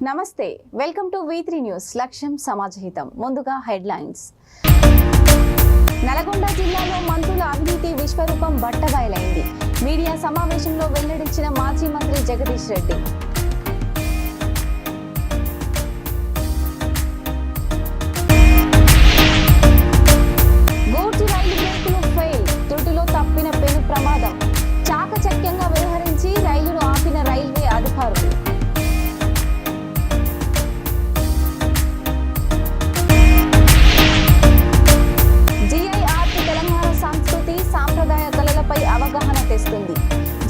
నమస్తే welcome to V3 news లక్ష్యం సమాజహితం ముందుగా హెడ్లైన్స్ నల్గొండ జిల్లాలో మంత్రుల అవినీతి విశ్వరూపం బట్టబయలైంది మీడియా సమావేశంలో వెల్లడించిన మాజీ మంత్రి జగదీష్ రెడ్డి గూడ్స్ రైలు బ్రేకులు ఫెయిల్ త్రుటిలో తప్పిన పెను ప్రమాదం చాకచక్యంగా వ్యవహరించి రైలును ఆపిన రైల్వే అధికారులు అవగాహన తెస్తుంది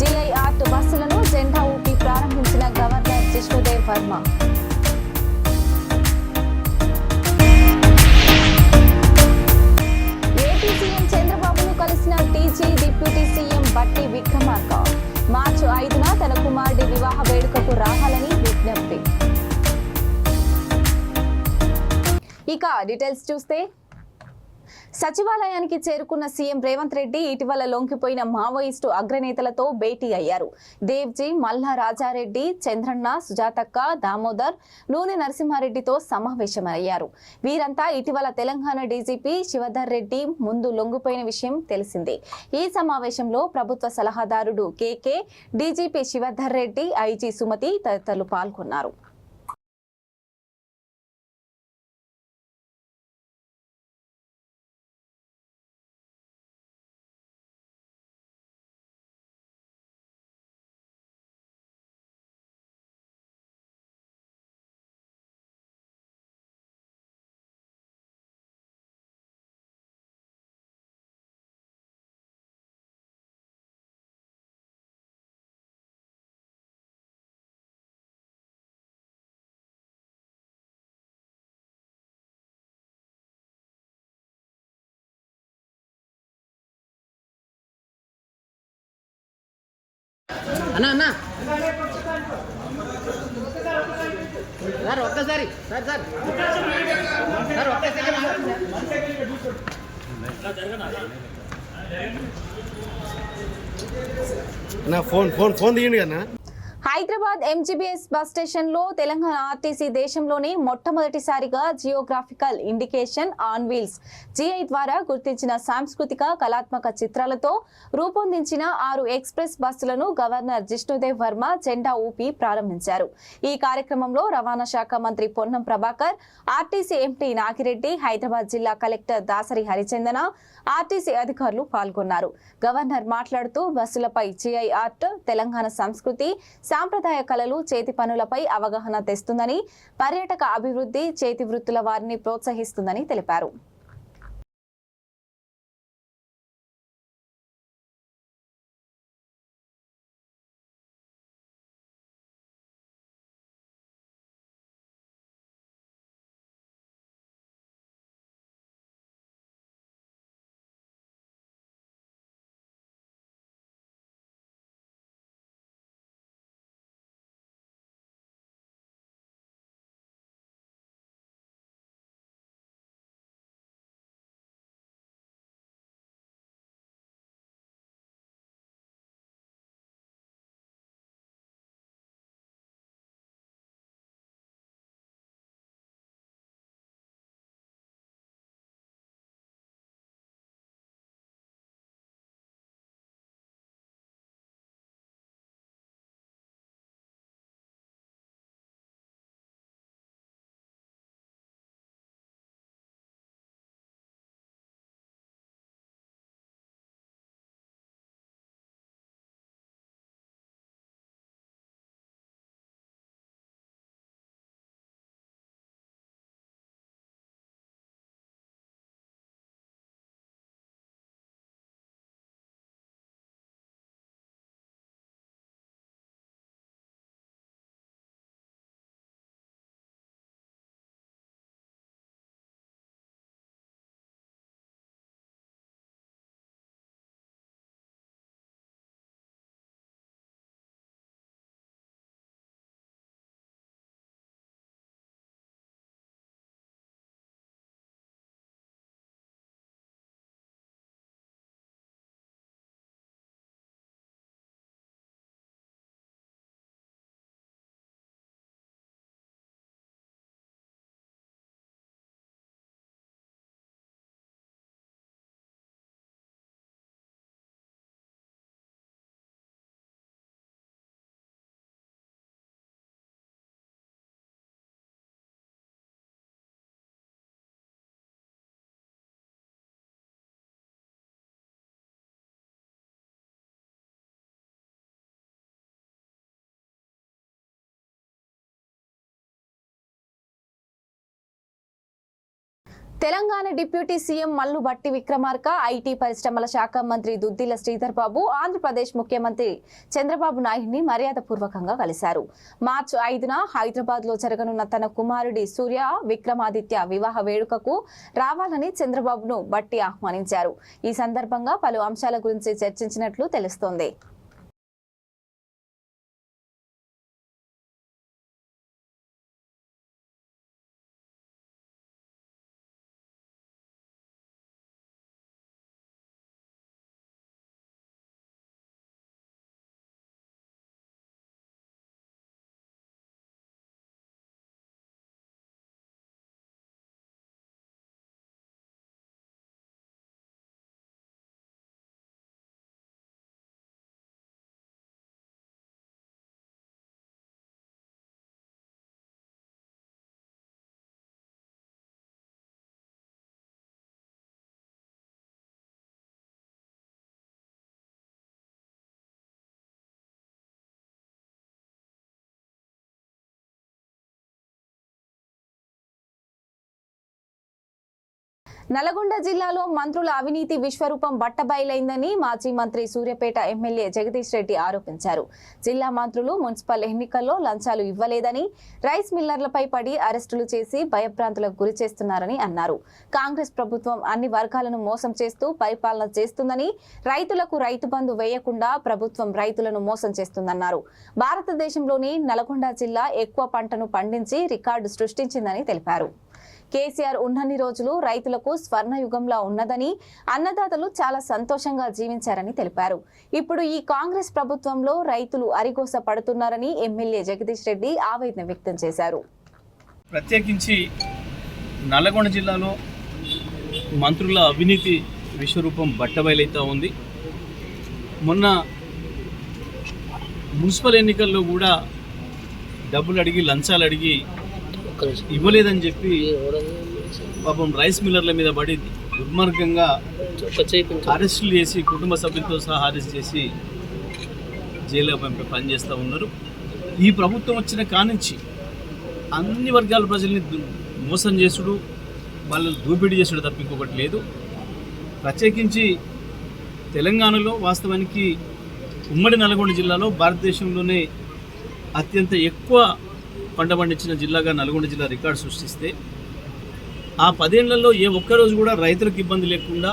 జిఐ ఆర్ట్ బస్సులను జెండా ఊపి ప్రారంభించిన governor Jishnu Dev Varma AP CM చంద్రబాబును కలిసిన టీజీ డిప్యూటీ సీఎం బట్టి విక్రమార్క మార్చి 5న తన కుమారుడి వివాహ వేడుకకు రావాలని విజ్ఞప్తి. ఇక డీటెయిల్స్ చూస్తే సచివాలయానికి చేరుకున్న సీఎం రేవంత్ రెడ్డి ఇటీవల లొంగిపోయిన మావోయిస్టు అగ్రనేతలతో భేటీ అయ్యారు. దేవ్జీ, మల్లా రాజారెడ్డి, చంద్రన్న, సుజాతక్క, దామోదర్, నూనె నరసింహారెడ్డితో సమావేశమయ్యారు. వీరంతా ఇటీవల తెలంగాణ డీజీపీ శివధర్ రెడ్డి ముందు లొంగిపోయిన విషయం తెలిసిందే. ఈ సమావేశంలో ప్రభుత్వ సలహాదారుడు కేకే, డీజీపీ శివధర్ రెడ్డి, ఐజీ సుమతి తదితరులు పాల్గొన్నారు. అన్నా అన్నా సార్ ఒక్కసారి సార్ సార్ సార్ ఒక్క సెకండ్ నా ఫోన్ ఫోన్ ఫోన్ తీయండి అన్నా. హైదరాబాద్ ఎంజీబీఎస్ బస్ స్టేషన్ లో తెలంగాణ ఆర్టీసీ దేశంలోనే మొట్టమొదటిసారిగా geographical indication on wheels GI ద్వారా గుర్తించిన సాంస్కృతిక కళాత్మక చిత్రాలతో రూపొందించిన 6 ఎక్స్ప్రెస్ బస్సులను గవర్నర్ జిష్ణుదేవ్ వర్మ జెండా ఊపి ప్రారంభించారు. ఈ కార్యక్రమంలో రవాణా శాఖ మంత్రి పొన్నం ప్రభాకర్, ఆర్టీసీ ఎంపీ నాగిరెడ్డి, హైదరాబాద్ జిల్లా కలెక్టర్ దాసరి హరిచందన, ఆర్టీసీ అధికారులు పాల్గొన్నారు. గవర్నర్ మాట్లాడుతూ బస్సులపై జిఐ ఆర్ట్ తెలంగాణ సంస్కృతి సాంప్రదాయ కళలు, చేతి పనులపై అవగాహన తెస్తుందని, పర్యాటక అభివృద్ధి, చేతి వృత్తుల వారిని ప్రోత్సహిస్తుందని తెలిపారు. Telangana deputy CM Mallu Bhatti Vikramarka, IT పరిశ్రమల శాఖ మంత్రి దుద్దిల శ్రీధర్ బాబు, ఆంధ్రప్రదేశ్ ముఖ్యమంత్రి చంద్రబాబు నాయుడిని మర్యాదపూర్వకంగా కలిశారు. మార్చి 5న హైదరాబాద్ లో జరగనున్న తన కుమారుడి సూర్య విక్రమాదిత్య వివాహ వేడుకకు రావాలని చంద్రబాబును భట్టి ఆహ్వానించారు. ఈ సందర్భంగా పలు అంశాల గురించి చర్చించినట్లు తెలుస్తోంది. నల్గొండ జిల్లాలో మంత్రుల అవినీతి విశ్వరూపం బట్టబయలైందని మాజీ మంత్రి సూర్యాపేట ఎమ్మెల్యే జగదీష్ రెడ్డి ఆరోపించారు. జిల్లా మంత్రులు మున్సిపల్ ఎన్నికల్లో లంచాలు ఇవ్వలేదని, రైస్ మిల్లర్లపై పడి అరెస్టులు చేసి భయభ్రాంతులకు గురి చేస్తున్నారని అన్నారు. కాంగ్రెస్ ప్రభుత్వం అన్ని వర్గాలను మోసం చేస్తూ పరిపాలన చేస్తుందని, రైతులకు రైతు బంధు వేయకుండా ప్రభుత్వం రైతులను మోసం చేస్తుందన్నారు. భారతదేశంలోని నల్గొండ జిల్లా ఎక్కువ పంటను పండించి రికార్డు సృష్టించిందని తెలిపారు. కేసీఆర్ ఉన్నన్ని రోజులు రైతులకు స్వర్ణయుగంలా ఉన్నదని, అన్నదాతలు చాలా సంతోషంగా జీవించారని తెలిపారు. ఇప్పుడు ఈ కాంగ్రెస్ ప్రభుత్వంలో రైతులు అరిగోస పడుతున్నారని ఎమ్మెల్యే జగదీష్ రెడ్డి ఆవేదన వ్యక్తం చేశారు. ప్రత్యేకించి నల్గొండ జిల్లాలో మంత్రుల అవినీతి విశ్వరూపం బట్టబయలైతా ఉంది. మొన్న మున్సిపల్ ఎన్నికల్లో కూడా డబ్బులు అడిగి లంచాలు అడిగి ఇవ్వలేదని చెప్పి పాపం రైస్ మిల్లర్ల మీద పడి దుర్మార్గంగా అరెస్టులు చేసి కుటుంబ సభ్యులతో సహా అరెస్ట్ చేసి జైల్లో పనిచేస్తూ ఉన్నారు. ఈ ప్రభుత్వం వచ్చిన కానుంచి అన్ని వర్గాల ప్రజల్ని మోసం చేసుడు, వాళ్ళని దోపిడీ చేసుడు తప్ప ఇంకొకటి లేదు. ప్రత్యేకించి తెలంగాణలో వాస్తవానికి ఉమ్మడి నల్గొండ జిల్లాలో భారతదేశంలోనే అత్యంత ఎక్కువ పంట పండించిన జిల్లాగా నల్గొండ జిల్లా రికార్డు సృష్టిస్తే, ఆ 10 ఏళ్లలో ఏ ఒక్కరోజు కూడా రైతులకు ఇబ్బంది లేకుండా,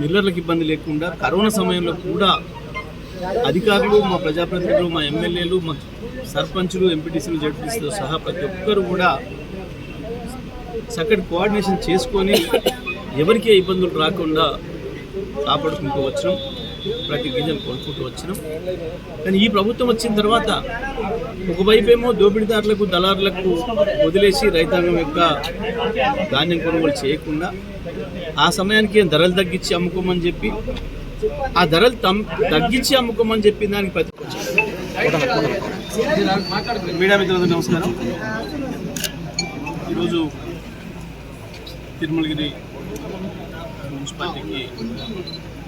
మిల్లర్లకు ఇబ్బంది లేకుండా, కరోనా సమయంలో కూడా అధికారులు, మా ప్రజాప్రతినిధులు, మా ఎమ్మెల్యేలు, మా సర్పంచులు, ఎంపీటీసీలు, జడ్పీటీసీతో సహా ప్రతి ఒక్కరు కూడా చక్కటి కోఆర్డినేషన్ చేసుకొని ఎవరికే ఇబ్బందులు రాకుండా కాపాడుకుంటూ వచ్చినాం, ప్రతి గింజలు కొనుక్కుంటూ వచ్చినాం. కానీ ఈ ప్రభుత్వం వచ్చిన తర్వాత ఒకవైపేమో దోపిడీదారులకు, దళారులకు వదిలేసి రైతాంగం యొక్క ధాన్యం కొనుగోలు చేయకుండా ఆ సమయానికి ధరలు తగ్గించి అమ్ముకోమని చెప్పి, ఆ ధరలు తగ్గించి అమ్ముకోమని చెప్పి దానికి మీడియా మిత్రులకు నమస్కారం. ఈరోజు తిరుమలగిరి మున్సిపాలిటీకి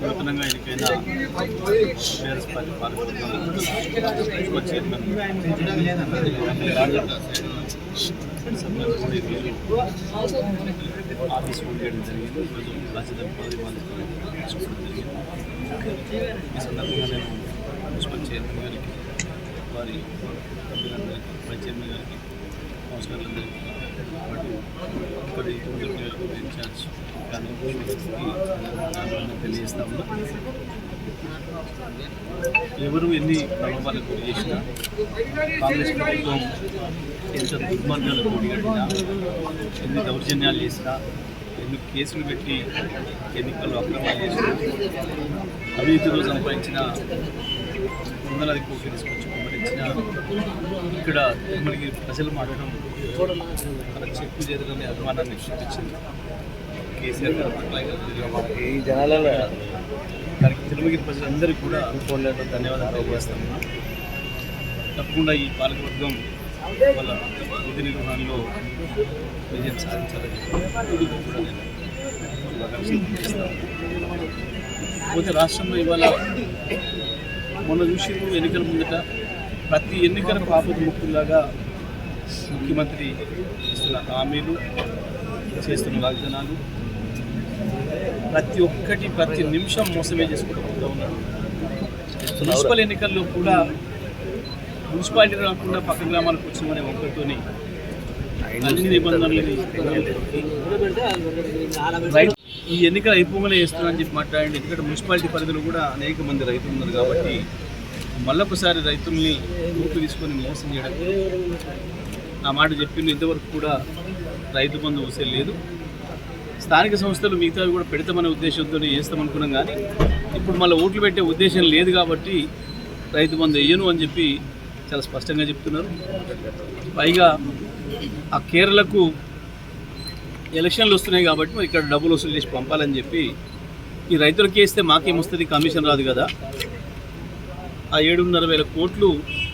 నూతనంగా ఎన్నికైన TRS party parliament chairman office ఉండడం జరిగింది. ఈరోజు బాధ్యత తీసుకోవడం జరిగింది. ఈ సందర్భంగా నేను మున్సిపల్ చైర్మన్ గారికి, వారి సభ్యులందరికీ, వైస్ చైర్మన్ గారికి, కౌన్సిలర్లందరికీ, ఇక్కడ ఇన్ఛార్జ్ కానీ తెలియజేస్తా ఉన్నా. ఎవరు ఎన్ని ప్రలోభాలకు గురి చేసినా, కాంగ్రెస్ ప్రభుత్వం ఎంత దుర్మార్గాలకు గురిగట్టినా, ఎన్ని దౌర్జన్యాలు చేసినా, ఎన్ని కేసులు పెట్టి ఎన్నికల్లో అక్రమాలు చేసినా, అవినీతిలో సంపాదించిన వందలాది కోట్లు తీసుకొచ్చి కుమ్మరించిన ఇక్కడ మనకి ప్రజలు మాత్రం మన చెప్పు చేతులని అభిమానాన్ని చూపించింది. కేసీఆర్ గారు దానికి తిరుమగిరి ప్రజలందరికీ కూడా ధన్యవాదాలు తెలియజేస్తాము. తప్పకుండా ఈ పాలకవర్గం వాళ్ళ విధి నిర్వహణలో విజయం సాధించాలని కూడా నేను చేస్తాను. పోతే రాష్ట్రంలో ఇవాళ మొన్న చూసి ఎన్నికల ముందట ప్రతి ఎన్నికలకు ఆపద ముక్కులాగా ముఖ్యమంత్రి ఇస్తున్న హామీలు, చేస్తున్న వాగ్దానాలు ప్రతి ఒక్కటి ప్రతి నిమిషం మోసమే చేసుకుంటూ పోతూ ఉన్నారు. మున్సిపల్ ఎన్నికల్లో కూడా మున్సిపాలిటీ రాకుండా పక్క గ్రామాలకు వచ్చినామనే ఒక్కరితోని అన్ని నిబంధనలు ఈ ఎన్నికలు అయిపోగానే చేస్తున్నారని చెప్పి మాట్లాడండి. ఎందుకంటే మున్సిపాలిటీ పరిధిలో కూడా అనేక మంది రైతులు ఉన్నారు కాబట్టి మళ్ళొకసారి రైతుల్ని ఊపి తీసుకొని మోసం చేయడం ఆ మాట చెప్పింది. ఇంతవరకు కూడా రైతు బంధు వసూలు లేదు. స్థానిక సంస్థలు మిగతావి కూడా పెడతామనే ఉద్దేశంతో చేస్తామనుకున్నాం, కానీ ఇప్పుడు మళ్ళీ ఓట్లు పెట్టే ఉద్దేశం లేదు కాబట్టి రైతు బంధు వేయను అని చెప్పి చాలా స్పష్టంగా చెప్తున్నారు. పైగా ఆ కేరళకు ఎలక్షన్లు వస్తున్నాయి కాబట్టి మరి ఇక్కడ డబ్బులు వసూలు చేసి పంపాలని చెప్పి ఈ రైతులకి వేస్తే మాకేమొస్తుంది, కమిషన్ రాదు కదా. ఆ 7,500,000 కోట్లు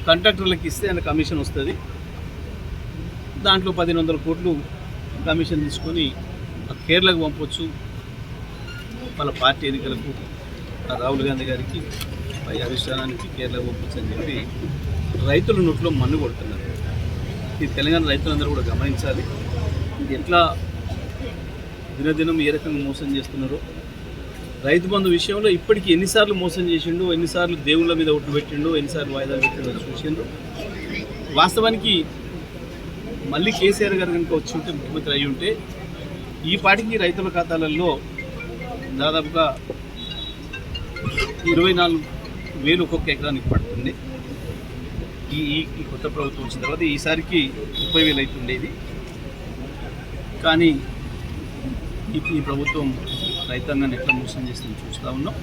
కాంట్రాక్టర్లకు ఇస్తే ఆయన కమిషన్ వస్తుంది. దాంట్లో 1,500 కోట్లు కమిషన్ తీసుకొని ఆ కేరళకు పంపొచ్చు, వాళ్ళ పార్టీ ఎన్నికలకు రాహుల్ గాంధీ గారికి పై అధిష్టానానికి కేరళకు పంపొచ్చు అని చెప్పి రైతుల నోట్లో మన్ను కొడుతున్నారు. ఈ తెలంగాణ రైతులందరూ కూడా గమనించాలి. ఇది ఎట్లా దినదినం ఏ రకంగా మోసం చేస్తున్నారో. రైతు బంధు విషయంలో ఇప్పటికీ ఎన్నిసార్లు మోసం చేసిండు, ఎన్నిసార్లు దేవుళ్ళ మీద ఒట్టు పెట్టిండు, ఎన్నిసార్లు వాయిదాలు పెట్టిండో చూసిండ్రు. వాస్తవానికి మళ్ళీ కేసీఆర్ గారు కనుక వచ్చి ఉంటే, ముఖ్యమంత్రి అయి ఉంటే ఈ పాటికి రైతుల ఖాతాలలో దాదాపుగా 24,000 ఒక్కొక్క ఎకరానికి పడుతుంది. ఈ కొత్త ప్రభుత్వం వచ్చిన తర్వాత ఈసారికి 30,000 అవుతుండేది. కానీ ఈ ప్రభుత్వం రైతాంగాన్ని ఎట్లా మోసం చేస్తుందో చూస్తూ ఉన్నాం.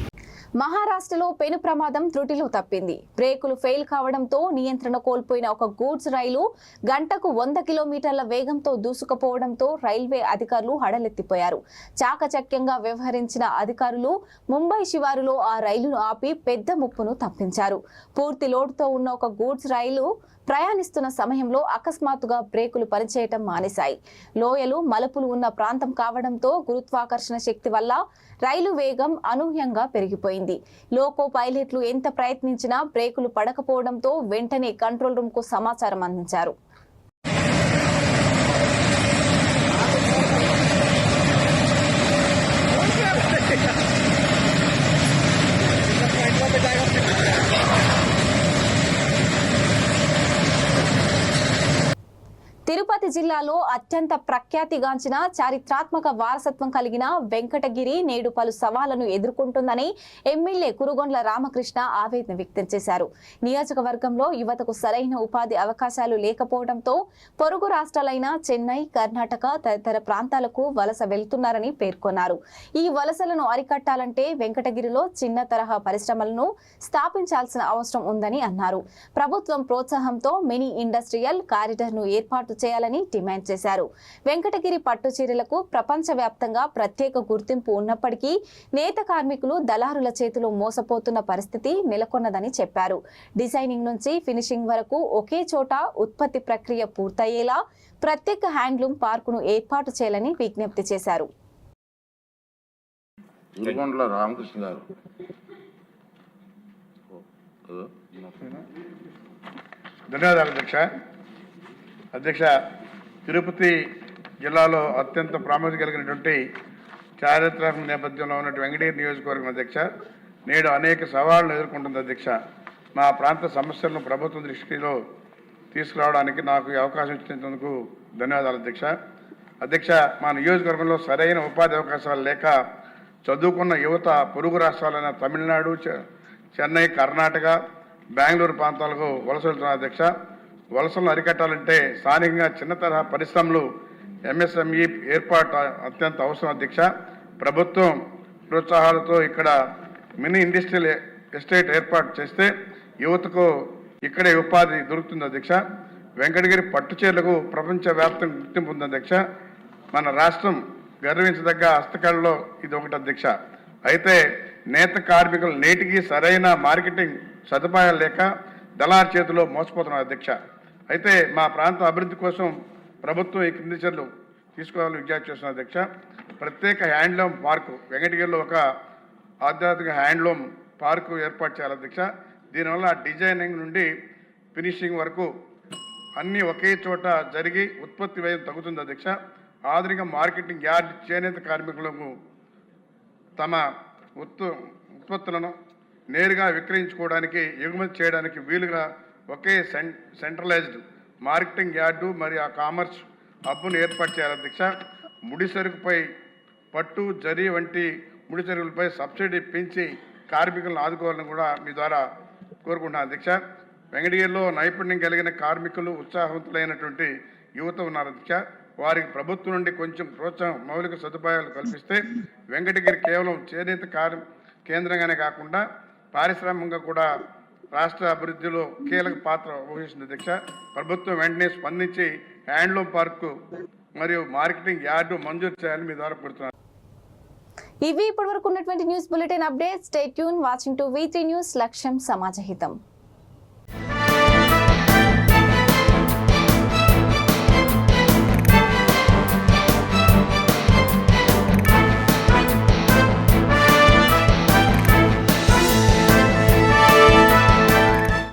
మహారాష్ట్రలో పెను ప్రమాదం త్రుటిలో తప్పింది. బ్రేకులు ఫెయిల్ కావడంతో నియంత్రణ కోల్పోయిన ఒక గూడ్స్ రైలు గంటకు 100 కిలోమీటర్ల వేగంతో దూసుకుపోవడంతో రైల్వే అధికారులు హడలెత్తిపోయారు. చాకచక్యంగా వ్యవహరించిన అధికారులు ముంబై శివారులో ఆ రైలును ఆపి పెద్ద ముప్పును తప్పించారు. పూర్తి లోడ్తో ఉన్న ఒక గూడ్స్ రైలు ప్రయాణిస్తున్న సమయంలో అకస్మాత్తుగా బ్రేకులు పనిచేయటం మానేశాయి. లోయలు మలుపులు ఉన్న ప్రాంతం కావడంతో గురుత్వాకర్షణ శక్తి వల్ల రైలు వేగం అనూహ్యంగా పెరిగిపోయింది. లోకో పైలట్లు ఎంత ప్రయత్నించినా బ్రేకులు పడకపోవడంతో వెంటనే కంట్రోల్ రూమ్ కు సమాచారం అందించారు. తిరుపతి జిల్లాలో అత్యంత ప్రఖ్యాతిగాంచిన చారిత్రాత్మక వారసత్వం కలిగిన వెంకటగిరి నేడు పలు సవాళ్లను ఎదుర్కొంటుందని ఎమ్మెల్యే కురుగొండ్ల రామకృష్ణ ఆవేదన వ్యక్తం చేశారు. నియోజకవర్గంలో యువతకు సరైన ఉపాధి అవకాశాలు లేకపోవడంతో పొరుగు రాష్ట్రాలైన చెన్నై, కర్ణాటక తదితర ప్రాంతాలకు వలస వెళ్తున్నారని పేర్కొన్నారు. ఈ వలసలను అరికట్టాలంటే వెంకటగిరిలో చిన్న తరహా పరిశ్రమలను స్థాపించాల్సిన అవసరం ఉందని అన్నారు. ప్రభుత్వం ప్రోత్సాహంతో మినీ ఇండస్ట్రియల్ కారిడార్ను ఏర్పాటు చేయాలని డిమాండ్ చేశారు. వెంకటగిరి పట్టు చీరలకు ప్రపంచవ్యాప్తంగా ప్రత్యేక గుర్తింపు ఉన్నప్పటికీ నేత కార్మికులు దళారుల చేతిలో మోసపోతున్న పరిస్థితి నెలకొన్నదని చెప్పారు. డిజైనింగ్ నుంచి ఫినిషింగ్ వరకు ఒకే చోట ఉత్పత్తి ప్రక్రియ పూర్తయ్యేలా ప్రత్యేక హ్యాండ్లూమ్ పార్కును ఏర్పాటు చేయాలని విజ్ఞప్తి చేశారు. రామకృష్ణ గారు ధన్యవాదాలు అధ్యక్ష. తిరుపతి జిల్లాలో అత్యంత ప్రాముఖ్యత కలిగినటువంటి చారిత్రాత్మక నేపథ్యంలో ఉన్నటువంటి వెంకటగిరి నియోజకవర్గం అధ్యక్ష నేడు అనేక సవాళ్లను ఎదుర్కొంటుంది అధ్యక్ష. మా ప్రాంత సమస్యలను ప్రభుత్వం దృష్టిలో తీసుకురావడానికి నాకు ఈ అవకాశం ఇచ్చినందుకు ధన్యవాదాలు అధ్యక్ష. అధ్యక్ష, మా నియోజకవర్గంలో సరైన ఉపాధి అవకాశాలు లేక చదువుకున్న యువత పొరుగు రాష్ట్రాలైన తమిళనాడు, చెన్నై, కర్ణాటక, బెంగళూరు ప్రాంతాలకు వలస వెళ్తున్నారు అధ్యక్ష. వలసలను అరికట్టాలంటే స్థానికంగా చిన్న తరహా పరిశ్రమలు ఎంఎస్ఎంఈ ఏర్పాటు అత్యంత అవసరం అధ్యక్ష. ప్రభుత్వం ప్రోత్సాహాలతో ఇక్కడ మినీ ఇండస్ట్రియల్ ఎస్టేట్ ఏర్పాటు చేస్తే యువతకు ఇక్కడే ఉపాధి దొరుకుతుంది అధ్యక్ష. వెంకటగిరి పట్టు చీరలకు ప్రపంచవ్యాప్తంగా గుర్తింపు ఉంది అధ్యక్ష. మన రాష్ట్రం గర్వించదగ్గ హస్తకళలో ఇది ఒకటి అధ్యక్ష. అయితే నేత కార్మికులు నేటికి సరైన మార్కెటింగ్ సదుపాయాలు లేక దళార్ చేతిలో మోసపోతున్నారు అధ్యక్ష. అయితే మా ప్రాంత అభివృద్ధి కోసం ప్రభుత్వం ఈ క్రింది చర్యలు తీసుకోవాలని విజ్ఞప్తి చేస్తున్నారు అధ్యక్ష. ప్రత్యేక హ్యాండ్లూమ్ పార్కు వెంకటగిరిలో ఒక ఆధ్యాత్మిక హ్యాండ్లూమ్ పార్కు ఏర్పాటు చేయాలి అధ్యక్ష. దీనివల్ల డిజైనింగ్ నుండి ఫినిషింగ్ వరకు అన్నీ ఒకే చోట జరిగి ఉత్పత్తి వ్యయం తగ్గుతుంది అధ్యక్ష. ఆధునిక మార్కెటింగ్ యార్డ్ చేనేత కార్మికులకు తమ ఉత్పత్తులను నేరుగా విక్రయించుకోవడానికి ఎగుమతి చేయడానికి వీలుగా ఒకే సెంట్రలైజ్డ్ మార్కెటింగ్ యార్డు మరియు ఆ కామర్స్ హబ్ను ఏర్పాటు చేయాలి అధ్యక్ష. ముడి సరుకుపై పట్టు జరీ వంటి ముడి సరుకులపై సబ్సిడీ పెంచి కార్మికులను ఆదుకోవాలని కూడా మీ ద్వారా కోరుకుంటున్నాను అధ్యక్ష. వెంకటగిరిలో నైపుణ్యం కలిగిన కార్మికులు ఉత్సాహవంతులైనటువంటి యువత ఉన్నారు అధ్యక్ష. వారికి ప్రభుత్వం నుండి కొంచెం ప్రోత్సాహం మౌలిక సదుపాయాలు కల్పిస్తే వెంకటగిరి కేవలం చేనేత కేంద్రంగానే కాకుండా పారిశ్రామికంగా కూడా రాష్ట్ర అభివృద్ధిలో కీలక పాత్ర వహిస్తుంది అధ్యక్ష. ప్రభుత్వం వెంటనే స్పందించి హ్యాండ్లూమ్ పార్కు మరియు మార్కెటింగ్ యార్డు మంజూరు చేయాలని మీ ద్వారా కోరుతున్నాను. ఇవి ఇప్పటివరకు ఉన్నటువంటి news bulletin updates. Stay tune watching to V3 news. లక్ష్యం సమాజహితం.